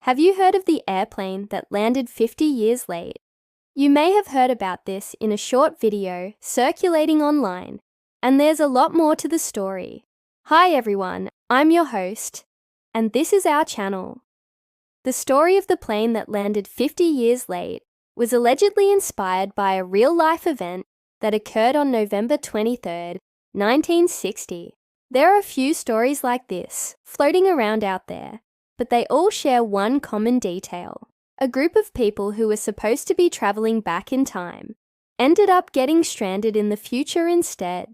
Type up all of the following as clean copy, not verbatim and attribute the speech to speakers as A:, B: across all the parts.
A: Have you heard of the airplane that landed 50 years late? You may have heard about this in a short video circulating online, and there's a lot more to the story. Hi everyone, I'm your host, and this is our channel. The story of the plane that landed 50 years late was allegedly inspired by a real-life event that occurred on November 23, 1960. There are a few stories like this floating around out there, but they all share one common detail. A group of people who were supposed to be traveling back in time ended up getting stranded in the future instead.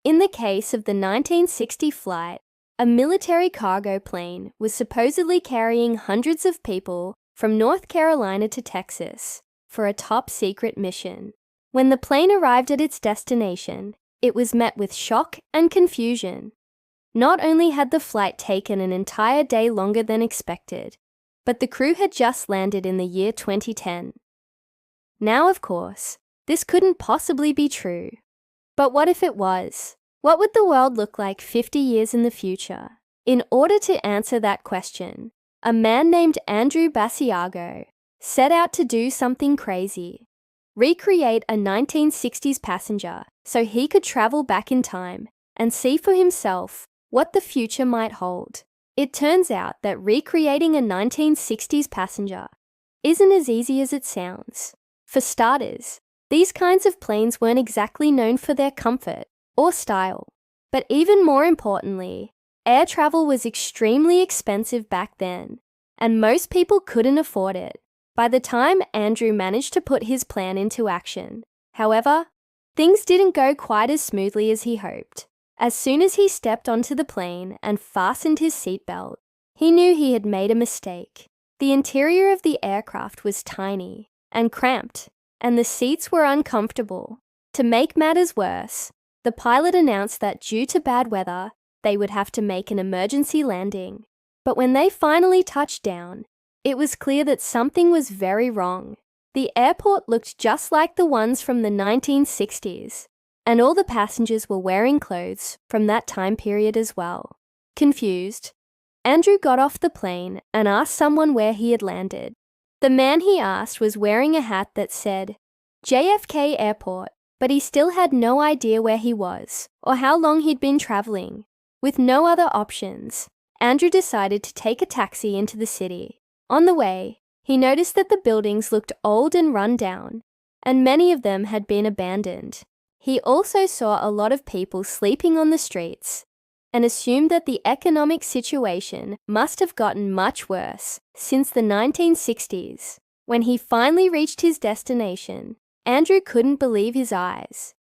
A: In the case of the 1960 flight, a military cargo plane was supposedly carrying hundreds of people from North Carolina to Texas for a top-secret mission. When the plane arrived at its destination, it was met with shock and confusion. Not only had the flight taken an entire day longer than expected, but the crew had just landed in the year 2010. Now, of course, this couldn't possibly be true. But what if it was? What would the world look like 50 years in the future? In order to answer that question, a man named Andrew Basiago set out to do something crazy: recreate a 1960s passenger so he could travel back in time and see for himself what the future might hold. It turns out that recreating a 1960s passenger isn't as easy as it sounds. For starters, these kinds of planes weren't exactly known for their comfort or style. But even more importantly, air travel was extremely expensive back then, and most people couldn't afford it. By the time Andrew managed to put his plan into action, however, things didn't go quite as smoothly as he hoped. As soon as he stepped onto the plane and fastened his seatbelt, he knew he had made a mistake. The interior of the aircraft was tiny and cramped, and the seats were uncomfortable. To make matters worse, the pilot announced that due to bad weather, they would have to make an emergency landing. But when they finally touched down, it was clear that something was very wrong. The airport looked just like the ones from the 1960s. And all the passengers were wearing clothes from that time period as well. Confused, Andrew got off the plane and asked someone where he had landed. The man he asked was wearing a hat that said JFK Airport, but he still had no idea where he was or how long he'd been traveling. With no other options, Andrew decided to take a taxi into the city. On the way, he noticed that the buildings looked old and run down, and many of them had been abandoned. He also saw a lot of people sleeping on the streets and assumed that the economic situation must have gotten much worse since the 1960s. When he finally reached his destination, Andrew couldn't believe his eyes.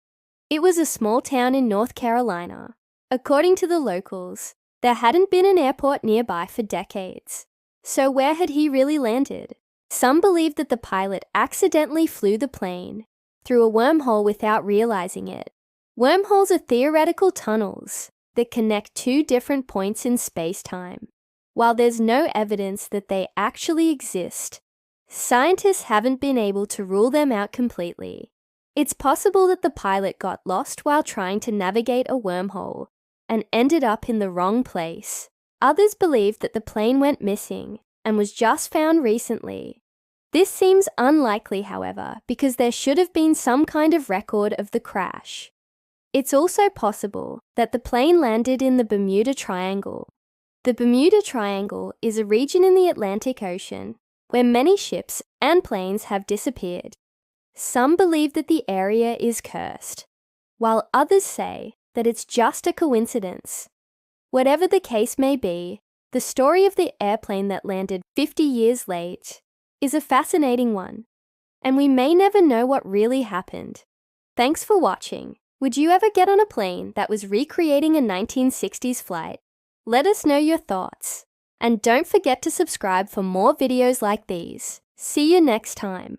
A: It was a small town in North Carolina. According to the locals, there hadn't been an airport nearby for decades. So where had he really landed? Some believed that the pilot accidentally flew the plane through a wormhole without realizing it. Wormholes are theoretical tunnels that connect two different points in space-time. While there's no evidence that they actually exist, scientists haven't been able to rule them out completely. It's possible that the pilot got lost while trying to navigate a wormhole and ended up in the wrong place. Others believe that the plane went missing and was just found recently. This seems unlikely, however, because there should have been some kind of record of the crash. It's also possible that the plane landed in the Bermuda Triangle. The Bermuda Triangle is a region in the Atlantic Ocean where many ships and planes have disappeared. Some believe that the area is cursed, while others say that it's just a coincidence. Whatever the case may be, the story of the airplane that landed 50 years late is a fascinating one, and we may never know what really happened. Thanks for watching. Would you ever get on a plane that was recreating a 1960s flight? Let us know your thoughts. And don't forget to subscribe for more videos like these. See you next time.